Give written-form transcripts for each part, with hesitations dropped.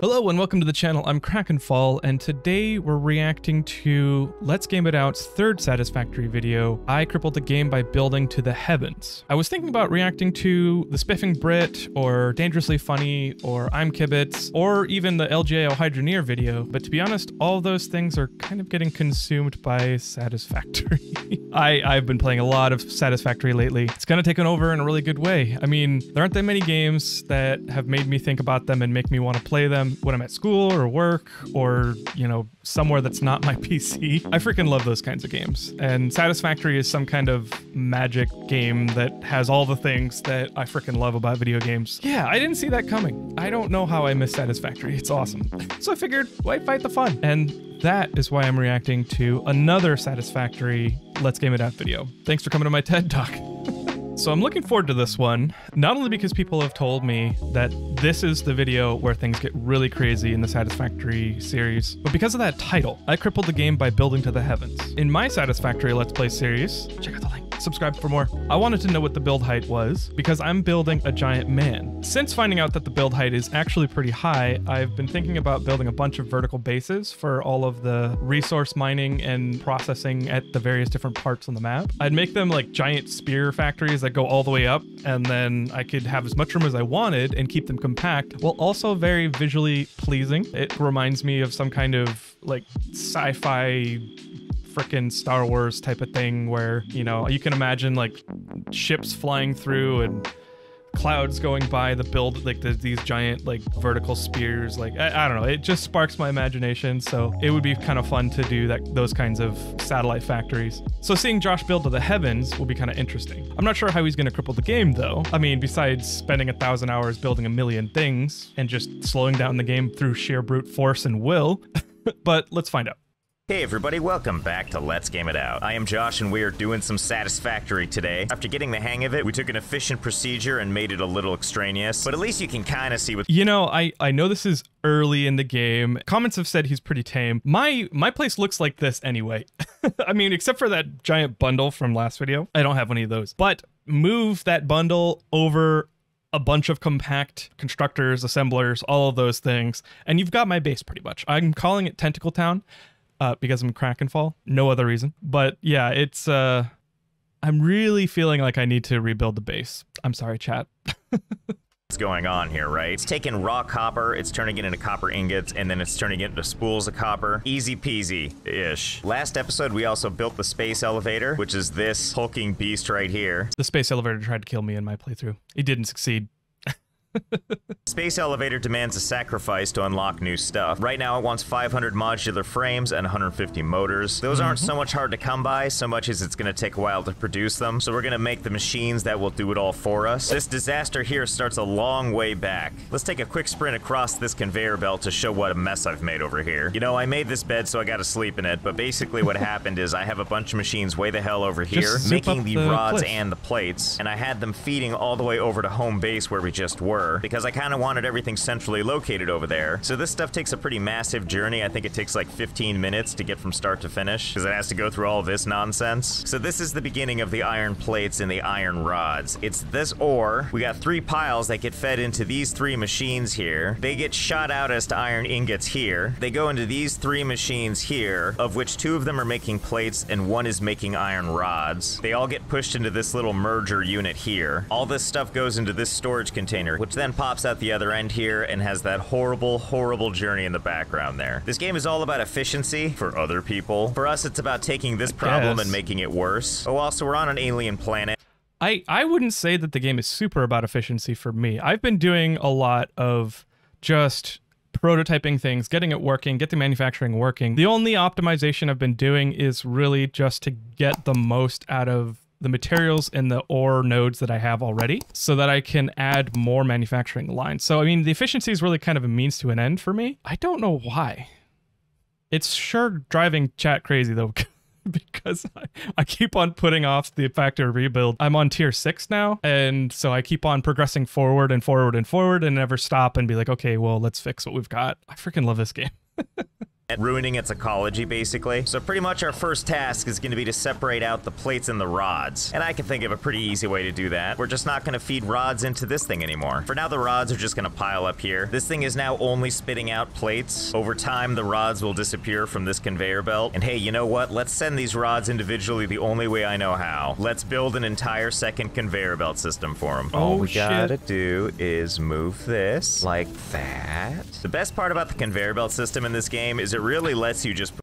Hello and welcome to the channel. I'm Krakenfall, and today we're reacting to Let's Game It Out's third Satisfactory video, I Crippled the Game by Building to the Heavens. I was thinking about reacting to the Spiffing Brit, or Dangerously Funny, or I'm Kibitz, or even the LGAO Hydroneer video, but to be honest, all of those things are kind of getting consumed by Satisfactory. I've been playing a lot of Satisfactory lately. It's kind of taken over in a really good way. I mean, there aren't that many games that have made me think about them and make me want to play them when I'm at school or work or, you know, somewhere that's not my PC. I freaking love those kinds of games. And Satisfactory is some kind of magic game that has all the things that I freaking love about video games. Yeah, I didn't see that coming. I don't know how I missed Satisfactory. It's awesome. So I figured, why fight the fun? And that is why I'm reacting to another Satisfactory Let's Game It Out video. Thanks for coming to my TED Talk. So I'm looking forward to this one, not only because people have told me that this is the video where things get really crazy in the Satisfactory series, but because of that title, I Crippled the Game by Building to the Heavens. In my Satisfactory Let's Play series, check out the link, subscribe for more. I wanted to know what the build height was because I'm building a giant man. Since finding out that the build height is actually pretty high, I've been thinking about building a bunch of vertical bases for all of the resource mining and processing at the various different parts on the map. I'd make them like giant spear factories that go all the way up, and then I could have as much room as I wanted and keep them compact while also very visually pleasing. It reminds me of some kind of like sci-fi frickin' Star Wars type of thing where, you know, you can imagine like ships flying through and clouds going by the build, like these giant like vertical spears. Like I don't know, it just sparks my imagination, so it would be kind of fun to do those kinds of satellite factories. So seeing Josh build to the heavens will be kind of interesting. I'm not sure how he's going to cripple the game though. I mean, besides spending 1,000 hours building a million things and just slowing down the game through sheer brute force and will. But let's find out. Hey everybody, welcome back to Let's Game It Out. I am Josh and we are doing some Satisfactory today. After getting the hang of it, we took an efficient procedure and made it a little extraneous, but at least you can kind of see what— You know, I know this is early in the game. Comments have said he's pretty tame. My place looks like this anyway. I mean, except for that giant bundle from last video. I don't have any of those. But move that bundle over a bunch of compact constructors, assemblers, all of those things, and you've got my base pretty much. I'm calling it Tentacle Town. Because I'm Krakenfall, no other reason. But yeah, it's, I'm really feeling like I need to rebuild the base. I'm sorry, chat. What's going on here, right? It's taking raw copper, it's turning it into copper ingots, and then it's turning it into spools of copper. Easy peasy-ish. Last episode, we also built the space elevator, which is this hulking beast right here. The space elevator tried to kill me in my playthrough. He didn't succeed. Space elevator demands a sacrifice to unlock new stuff. Right now it wants 500 modular frames and 150 motors. Those aren't so much hard to come by, so much as it's going to take a while to produce them, so we're going to make the machines that will do it all for us. This disaster here starts a long way back. Let's take a quick sprint across this conveyor belt to show what a mess I've made over here. You know, I made this bed so I got to sleep in it, but basically what happened is I have a bunch of machines way the hell over here, making the rods and the plates, and I had them feeding all the way over to home base where we just were, because I kind of wanted everything centrally located over there. So this stuff takes a pretty massive journey. I think it takes like 15 minutes to get from start to finish, because it has to go through all this nonsense. So this is the beginning of the iron plates and the iron rods. It's this ore. We got 3 piles that get fed into these 3 machines here. They get shot out as to iron ingots here. They go into these 3 machines here, of which 2 of them are making plates and 1 is making iron rods. They all get pushed into this little merger unit here. All this stuff goes into this storage container, which then pops out the other end here and has that horrible, horrible journey in the background there. This game is all about efficiency for other people. For us, it's about taking this problem and making it worse. Oh, also, we're on an alien planet. I wouldn't say that the game is super about efficiency for me. I've been doing a lot of just prototyping things, getting it working, get the manufacturing working. The only optimization I've been doing is really just to get the most out of the materials and the ore nodes that I have already so that I can add more manufacturing lines. So, I mean, the efficiency is really kind of a means to an end for me. I don't know why. It's sure driving chat crazy though, because I keep on putting off the factory rebuild. I'm on tier 6 now, and so I keep on progressing forward and forward and forward and never stop and be like, okay, well, let's fix what we've got. I freaking love this game. ruining its ecology, basically. So pretty much our first task is going to be to separate out the plates and the rods. And I can think of a pretty easy way to do that. We're just not going to feed rods into this thing anymore. For now, the rods are just going to pile up here. This thing is now only spitting out plates. Over time, the rods will disappear from this conveyor belt. And hey, you know what? Let's send these rods individually the only way I know how. Let's build an entire second conveyor belt system for them. All we gotta do is move this like that. The best part about the conveyor belt system in this game is it really lets you just...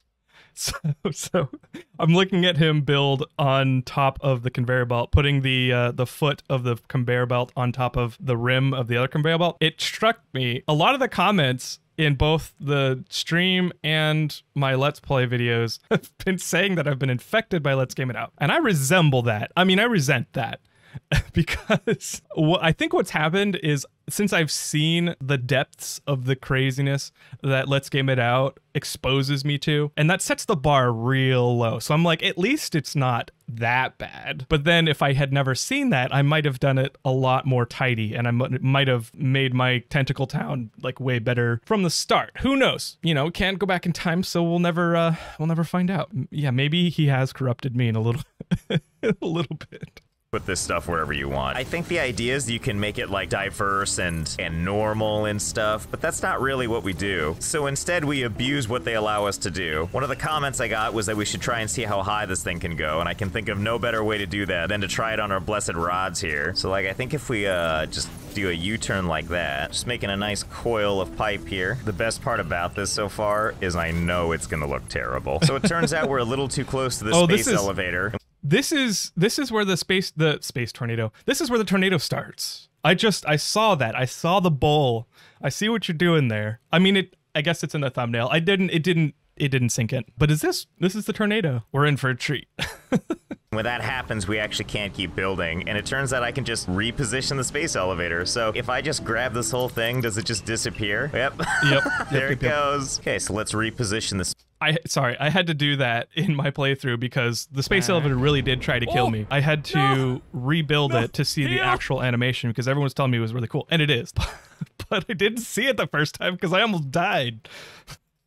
So I'm looking at him build on top of the conveyor belt, putting the foot of the conveyor belt on top of the rim of the other conveyor belt. It struck me, a lot of the comments in both the stream and my Let's Play videos have been saying that I've been infected by Let's Game It Out. And I resemble that. I mean, I resent that. Because I think what's happened is, since I've seen the depths of the craziness that Let's Game It Out exposes me to, and that sets the bar real low. So I'm like, at least it's not that bad. But then if I had never seen that, I might have done it a lot more tidy, and I might have made my Tentacle Town like way better from the start. Who knows? You know, can't go back in time, so we'll never find out. Yeah, maybe he has corrupted me in a little, a little bit. Put this stuff wherever you want. I think the idea is you can make it like diverse and normal and stuff, but that's not really what we do. So instead we abuse what they allow us to do. One of the comments I got was that we should try and see how high this thing can go, and I can think of no better way to do that than to try it on our blessed rods here. So like, I think if we just do a U-turn like that, just making a nice coil of pipe here. The best part about this so far is I know it's gonna look terrible. So it turns out we're a little too close to the space elevator. This is where the space tornado. This is where the tornado starts. I saw that. I saw the bowl. I see what you're doing there. I mean, I guess it's in the thumbnail. It didn't sink in. But this is the tornado. We're in for a treat. When that happens, we actually can't keep building, and it turns out I can just reposition the space elevator. So if I just grab this whole thing, does it just disappear? Yep. There it goes. Okay, so let's reposition this. Sorry, I had to do that in my playthrough because the space elevator really did try to kill me. I had to rebuild it to see the actual animation because everyone was telling me it was really cool, and it is. But I didn't see it the first time because I almost died.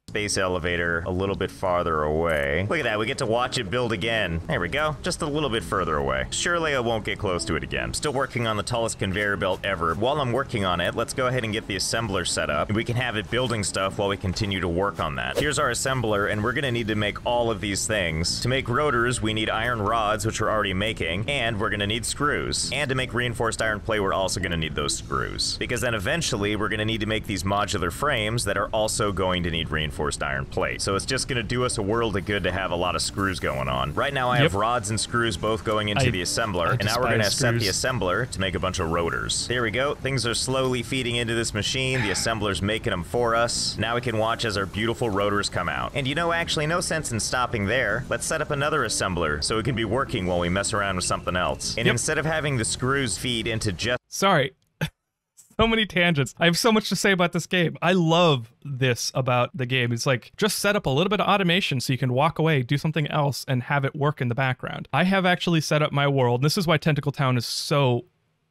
Space elevator a little bit farther away. Look at that, we get to watch it build again. There we go, just a little bit further away. Surely I won't get close to it again. Still working on the tallest conveyor belt ever. While I'm working on it, let's go ahead and get the assembler set up, and we can have it building stuff while we continue to work on that. Here's our assembler, and we're gonna need to make all of these things. To make rotors, we need iron rods, which we're already making, and we're gonna need screws. And to make reinforced iron plate, we're also gonna need those screws. Because then eventually, we're gonna need to make these modular frames that are also going to need reinforced iron plate. So it's just gonna do us a world of good to have a lot of screws going on. Right now I have rods and screws both going into the assembler, and now we're gonna set the assembler to make a bunch of rotors. There we go. Things are slowly feeding into this machine. The assembler's making them for us. Now we can watch as our beautiful rotors come out. And you know, actually no sense in stopping there. Let's set up another assembler so it can be working while we mess around with something else. And instead of having the screws feed into just... Sorry. So many tangents. I have so much to say about this game. I love this about the game. It's like, just set up a little bit of automation so you can walk away, do something else, and have it work in the background. I have actually set up my world. This is why Tentacle Town is so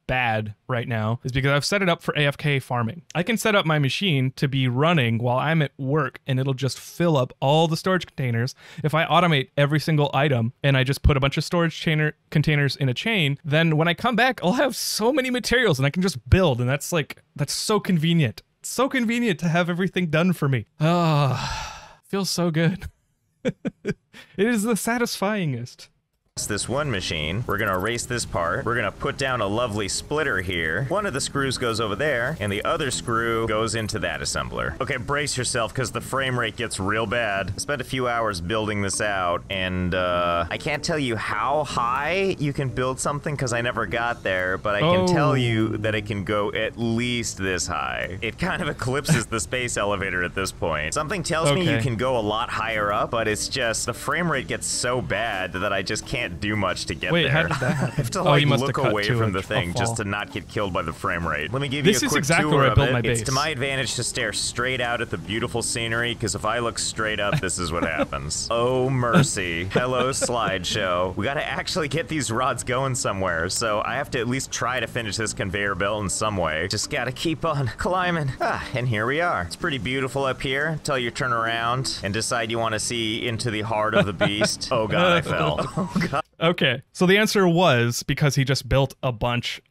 bad right now, is because I've set it up for AFK farming. I can set up my machine to be running while I'm at work, and it'll just fill up all the storage containers. If I automate every single item and I just put a bunch of storage containers in a chain, then when I come back, I'll have so many materials and I can just build, and that's so convenient. It's so convenient to have everything done for me. Feels so good. It is the satisfyingest. This one machine, we're gonna erase this part, we're gonna put down a lovely splitter here, one of the screws goes over there, and the other screw goes into that assembler. Okay, brace yourself, because the frame rate gets real bad. I spent a few hours building this out, and I can't tell you how high you can build something, because I never got there, but I can tell you that it can go at least this high. It kind of eclipses the space elevator at this point. Something tells me you can go a lot higher up, but it's just, the frame rate gets so bad that I just can't can't do much to get Wait, there. how did that happen? I have to Oh, like you must look have cut away to from a the thing fall. just to not get killed by the frame rate. Let me give This you a is quick exactly tour where I of built it. my It's base. to my advantage to stare straight out at the beautiful scenery, because if I look straight up, this is what happens. Oh, mercy. Hello, slideshow. We gotta actually get these rods going somewhere, so I have to at least try to finish this conveyor belt in some way. Just gotta keep on climbing. And here we are. It's pretty beautiful up here until you turn around and decide you want to see into the heart of the beast. Oh god, I fell. Oh god. Okay, so the answer was because he just built a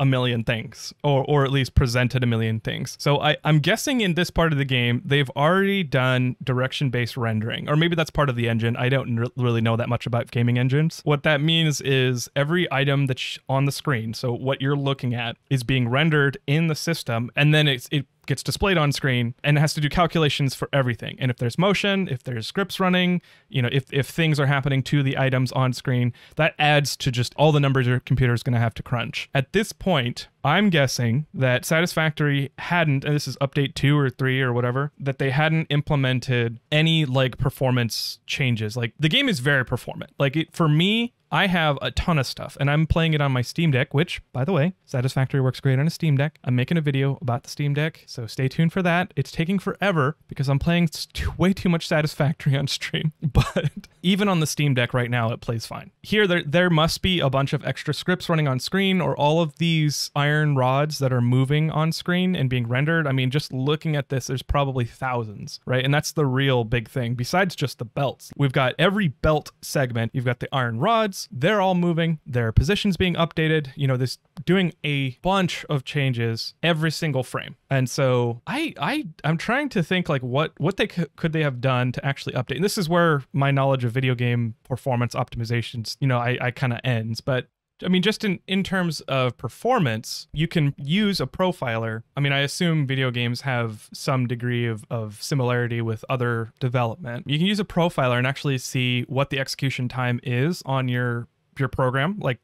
million things, or at least presented a million things. So I'm guessing in this part of the game, they've already done direction-based rendering, or maybe that's part of the engine. I don't really know that much about gaming engines. What that means is every item that's on the screen, so what you're looking at, is being rendered in the system, and then it gets displayed on screen and it has to do calculations for everything. And if there's motion, if there's scripts running, you know, if things are happening to the items on screen, that adds to just all the numbers your computer is going to have to crunch. At this point, I'm guessing that Satisfactory hadn't, and this is update 2 or 3 or whatever, that they hadn't implemented any like performance changes. Like the game is very performant. Like for me, I have a ton of stuff and I'm playing it on my Steam Deck, which, by the way, Satisfactory works great on a Steam Deck. I'm making a video about the Steam Deck, so stay tuned for that. It's taking forever because I'm playing way too much Satisfactory on stream, but even on the Steam Deck right now, it plays fine. Here, there must be a bunch of extra scripts running on screen, or all of these iron rods that are moving on screen and being rendered. I mean, just looking at this, there's probably thousands, right? And that's the real big thing, besides just the belts. We've got every belt segment. You've got the iron rods. They're all moving, their positions being updated, you know, this doing a bunch of changes every single frame. And so I'm trying to think like what they could they have done to actually update. And this is where my knowledge of video game performance optimizations, you know, I kind of ends. But I mean, just in terms of performance, you can use a profiler. I mean, I assume video games have some degree of similarity with other development. You can use a profiler and actually see what the execution time is on your program. Like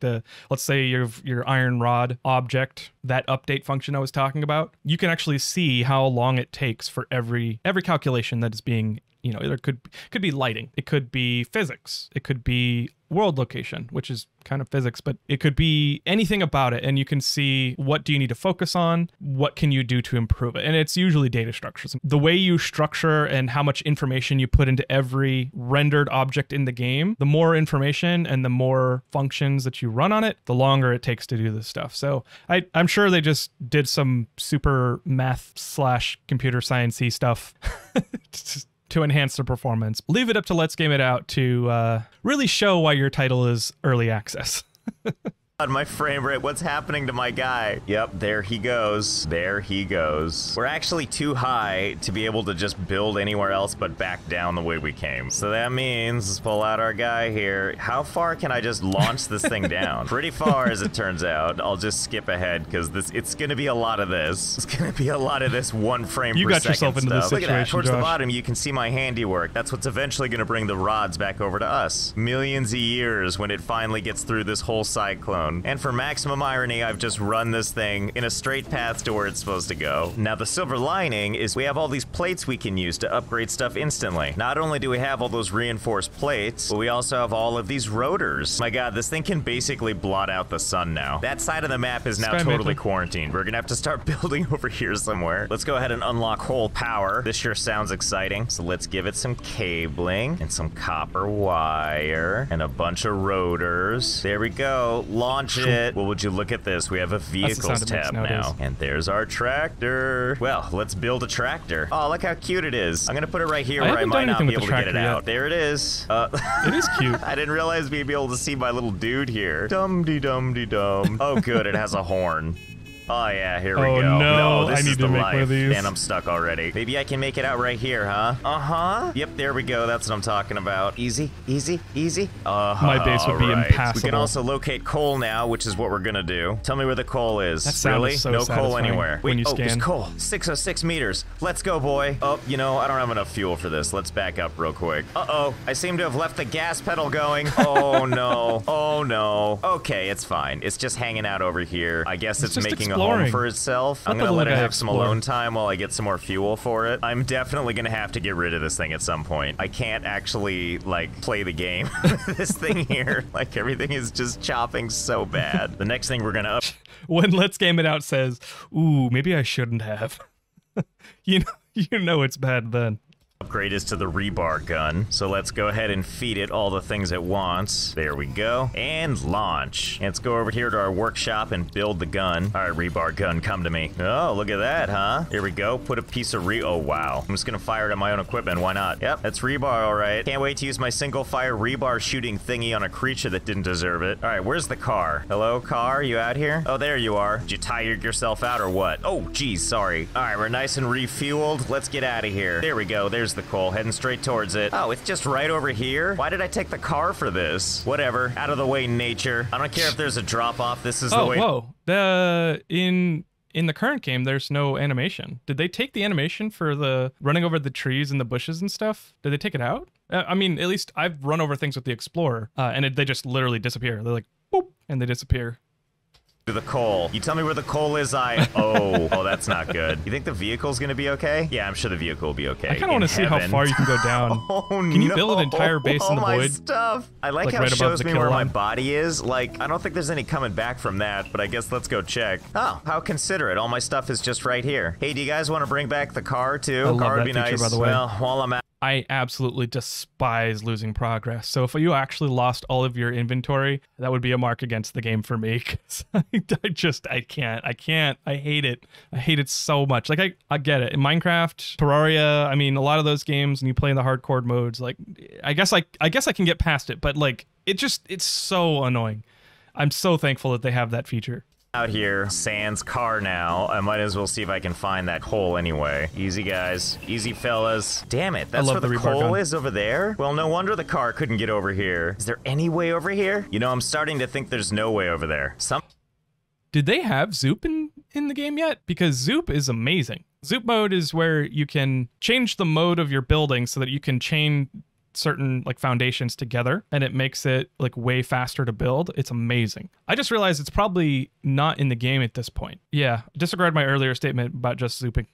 let's say your iron rod object, that update function I was talking about. You can actually see how long it takes for every calculation that is being, you know, it could be lighting, it could be physics, it could be world location, which is kind of physics, but it could be anything about it. And you can see what do you need to focus on, what can you do to improve it. And it's usually data structures. The way you structure and how much information you put into every rendered object in the game, the more information and the more functions that you run on it, the longer it takes to do this stuff. So I'm sure they just did some super math / computer science-y stuff to enhance the performance. Leave it up to Let's Game It Out to really show why your title is early access. God, my frame rate, what's happening to my guy? Yep, there he goes. There he goes. We're actually too high to be able to just build anywhere else but back down the way we came. So that means, let's pull out our guy here. How far can I just launch this thing down? Pretty far, as it turns out. I'll just skip ahead because it's gonna be a lot of this. It's gonna be a lot of this one frame you per got second yourself into stuff. this Look situation, at that. Towards Josh. the bottom, you can see my handiwork. That's what's eventually gonna bring the rods back over to us. Millions of years when it finally gets through this whole cyclone. And for maximum irony, I've just run this thing in a straight path to where it's supposed to go. Now, the silver lining is we have all these plates we can use to upgrade stuff instantly. Not only do we have all those reinforced plates, but we also have all of these rotors. My god, this thing can basically blot out the sun now. That side of the map is now totally quarantined. We're gonna have to start building over here somewhere. Let's go ahead and unlock whole power. This sure sounds exciting. So let's give it some cabling and some copper wire and a bunch of rotors. There we go. Launch it. Well, would you look at this? We have a vehicles tab now. And there's our tractor. Well, let's build a tractor. Oh, look how cute it is. I'm gonna put it right here where I might not be able to get it out. There it is. It is cute. I didn't realize we'd be able to see my little dude here. Dum-de-dum-de-dum. Oh, good, it has a horn. Oh yeah, here we go. No, this I need is to the make life. one of these. And I'm stuck already. Maybe I can make it out right here, huh? Uh-huh. Yep, there we go. That's what I'm talking about. Easy, easy, easy. My base would be impassable. We can also locate coal now, which is what we're gonna do. Tell me where the coal is. That sound is so no coal anywhere. When you Wait, scan. there's coal. 606 meters. Let's go, boy. Oh, you know, I don't have enough fuel for this. Let's back up real quick. Uh-oh, I seem to have left the gas pedal going. Oh no. Oh no. Okay, it's fine. It's just hanging out over here. I guess it's making a home for itself. I'm gonna let it have some alone time while I get some more fuel for it. I'm definitely gonna have to get rid of this thing at some point. I can't actually, like, play the game. This thing here, like, everything is just chopping so bad. The next thing we're gonna when Let's Game It Out says, ooh, maybe I shouldn't have. you know it's bad then. upgrade is to the rebar gun. So let's go ahead and feed it all the things it wants. There we go. And launch. Let's go over here to our workshop and build the gun. All right, rebar gun, come to me. Oh, look at that, huh? Here we go. Put a piece of oh, wow. I'm just gonna fire it at my own equipment. Why not? Yep, that's rebar, all right. Can't wait to use my single fire rebar shooting thingy on a creature that didn't deserve it. All right, where's the car? Hello, car? You out here? Oh, there you are. Did you tire yourself out or what? Oh, geez, sorry. All right, we're nice and refueled. Let's get out of here. There we go. There's the coal, heading straight towards it. Oh, it's just right over here? Why did I take the car for this? Whatever. Out of the way, nature. I don't care if there's a drop-off. This is the way. Oh, whoa. In the current game, there's no animation. Did they take the animation for the running over the trees and the bushes and stuff? Did they take it out? I mean, at least I've run over things with the Explorer, and they just literally disappear. They're like, boop, and they disappear. To the coal. You tell me where the coal is, oh, that's not good. You think the vehicle's gonna be okay? Yeah, I'm sure the vehicle will be okay. I kind of want to see how far you can go down. Can you build an entire base in the void? Stuff. I like how right it shows me where my line? body is. Like, I don't think there's any coming back from that, but I guess let's go check. Oh, how considerate. All my stuff is just right here. Hey, do you guys want to bring back the car too? I love Car would that be feature, nice. by the way. Well, while I'm out. I absolutely despise losing progress. So if you actually lost all of your inventory, that would be a mark against the game for me. 'Cause I can't. I hate it. I hate it so much. Like, I get it. In Minecraft, Terraria, I mean, a lot of those games, and you play in the hardcore modes, like, I guess I can get past it, but like, it's so annoying. I'm so thankful that they have that feature. Out here, sans car now. I might as well see if I can find that coal anyway. Easy, guys. Easy, fellas. Damn it, that's where the coal is over there? Well, no wonder the car couldn't get over here. Is there any way over here? You know, I'm starting to think there's no way over there. Did they have Zoop in the game yet? Because Zoop is amazing. Zoop mode is where you can change the mode of your building so that you can chain certain like foundations together, and it makes it like way faster to build. It's amazing. I just realized it's probably not in the game at this point. Yeah, disregard my earlier statement about just zooping.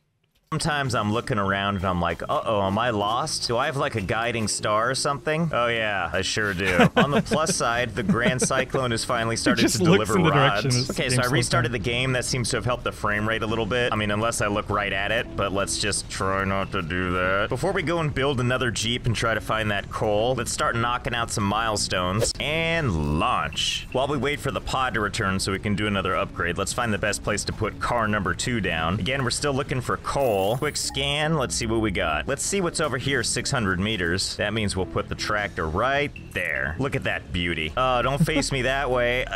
Sometimes I'm looking around and I'm like, uh-oh, am I lost? Do I have like a guiding star or something? Oh yeah, I sure do. On the plus side, the Grand Cyclone has finally started to deliver rods. Okay, so I restarted the game. That seems to have helped the frame rate a little bit. I mean, unless I look right at it, but let's just try not to do that. Before we go and build another Jeep and try to find that coal, let's start knocking out some milestones and launch. While we wait for the pod to return so we can do another upgrade, let's find the best place to put car number 2 down. Again, we're still looking for coal. Quick scan, let's see what we got. Let's see what's over here, 600 meters. That means we'll put the tractor right there. Look at that beauty. Oh, don't face me that way.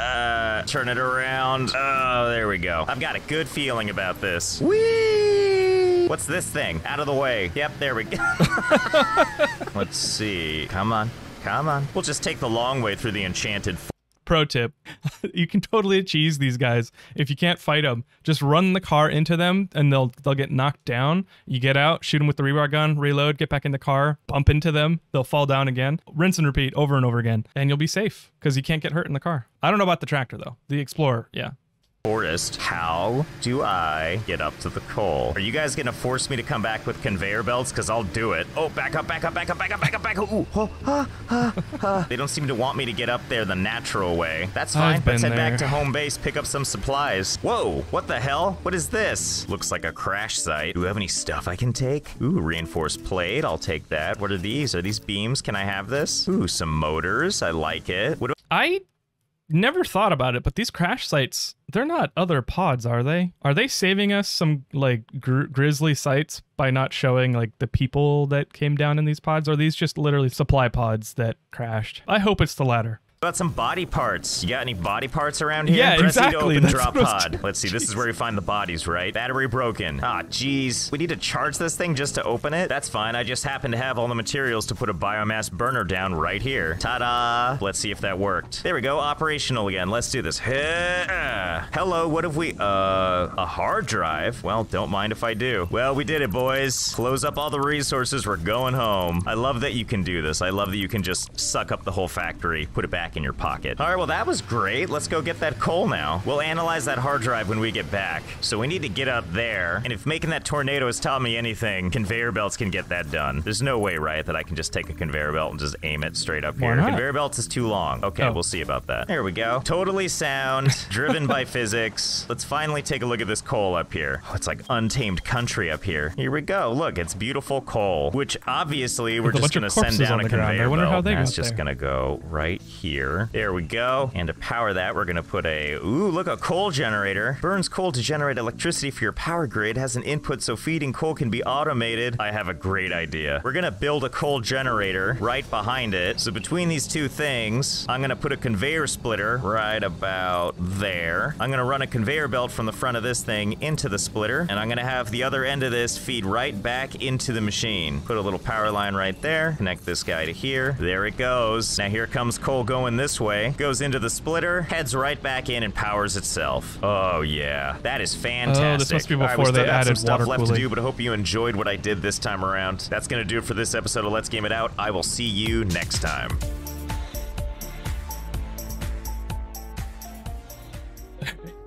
Turn it around. Oh, there we go. I've got a good feeling about this. Whee! What's this thing? Out of the way. Yep, there we go. Let's see. Come on. Come on. We'll just take the long way through the enchanted forest. Pro tip, you can totally cheese these guys. If you can't fight them, just run the car into them and they'll get knocked down. You get out, shoot them with the rebar gun, reload, get back in the car, bump into them, they'll fall down again. Rinse and repeat over and over again, and you'll be safe because you can't get hurt in the car. I don't know about the tractor though. The Explorer, yeah. Forest. How do I get up to the coal? Are you guys gonna force me to come back with conveyor belts? Because I'll do it. Oh, back up, back up, back up, back up, back up, back up. Ooh, They don't seem to want me to get up there the natural way. That's fine. Let's head back to home base, pick up some supplies. Whoa, what the hell? What is this? Looks like a crash site. Do we have any stuff I can take? Ooh, reinforced plate. I'll take that. What are these? Are these beams? Can I have this? Ooh, some motors. I like it. What do I never thought about it, but these crash sites, they're not other pods, are they? Are they saving us some like grisly sites by not showing like the people that came down in these pods? Or are these just literally supply pods that crashed? I hope it's the latter. About some body parts. You got any body parts around here? Yeah, Press exactly. E to open drop pod. Let's see, this is where we find the bodies, right? Battery broken. Ah, jeez. We need to charge this thing just to open it? That's fine. I just happen to have all the materials to put a biomass burner down right here. Ta-da! Let's see if that worked. There we go, operational again. Let's do this. Hello, what have we, a hard drive? Well, don't mind if I do. Well, we did it, boys. Close up all the resources. We're going home. I love that you can do this. I love that you can just suck up the whole factory, put it back back in your pocket. All right, well, that was great. Let's go get that coal now. We'll analyze that hard drive when we get back. So we need to get up there. And if making that tornado has taught me anything, conveyor belts can get that done. There's no way, right, that I can just take a conveyor belt and just aim it straight up here. Conveyor belts is too long. Okay, we'll see about that. There we go. Totally sound, driven by physics. Let's finally take a look at this coal up here. Oh, it's like untamed country up here. Here we go. Look, it's beautiful coal, which obviously we're just gonna send down a conveyor belt. That's just gonna go right here. There we go. And to power that, we're gonna put ooh, look, a coal generator. Burns coal to generate electricity for your power grid. Has an input so feeding coal can be automated. I have a great idea. We're gonna build a coal generator right behind it. So between these two things, I'm gonna put a conveyor splitter right about there. I'm gonna run a conveyor belt from the front of this thing into the splitter, and I'm gonna have the other end of this feed right back into the machine. Put a little power line right there, connect this guy to here. There it goes. Now here comes coal going this way, goes into the splitter, heads right back in and powers itself. Oh yeah, that is fantastic. Oh, this must be before they added some water stuff left cooling. to do, but I hope you enjoyed what I did this time around. That's gonna do it for this episode of Let's Game It Out. I will see you next time.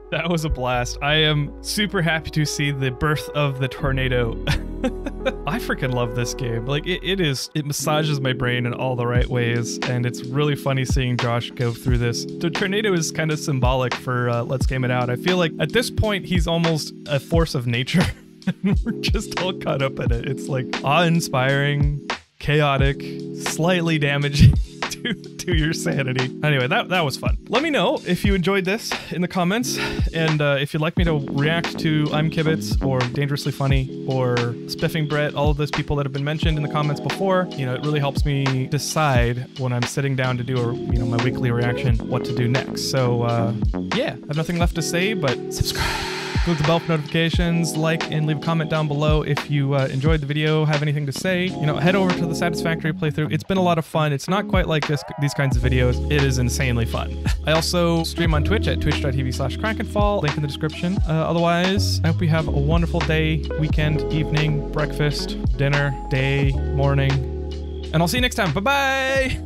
That was a blast. I am super happy to see the birth of the tornado. I freaking love this game. Like, it massages my brain in all the right ways, and it's really funny seeing Josh go through this. The tornado is kind of symbolic for Let's Game It Out. I feel like at this point, he's almost a force of nature, and we're just all caught up in it. It's like awe-inspiring, chaotic, slightly damaging to your sanity. Anyway, that was fun. Let me know if you enjoyed this in the comments, and if you'd like me to react to I'm Kibitz or Dangerously Funny or Spiffing Brett, all of those people that have been mentioned in the comments before. You know, it really helps me decide when I'm sitting down to do my weekly reaction what to do next. So yeah, I have nothing left to say but subscribe. Click the bell for notifications, like, and leave a comment down below if you enjoyed the video, have anything to say. You know, head over to the Satisfactory playthrough. It's been a lot of fun. It's not quite like these kinds of videos. It is insanely fun. I also stream on Twitch at twitch.tv/KrakenFall, link in the description. Otherwise, I hope you have a wonderful day, weekend, evening, breakfast, dinner, day, morning, and I'll see you next time. Bye-bye!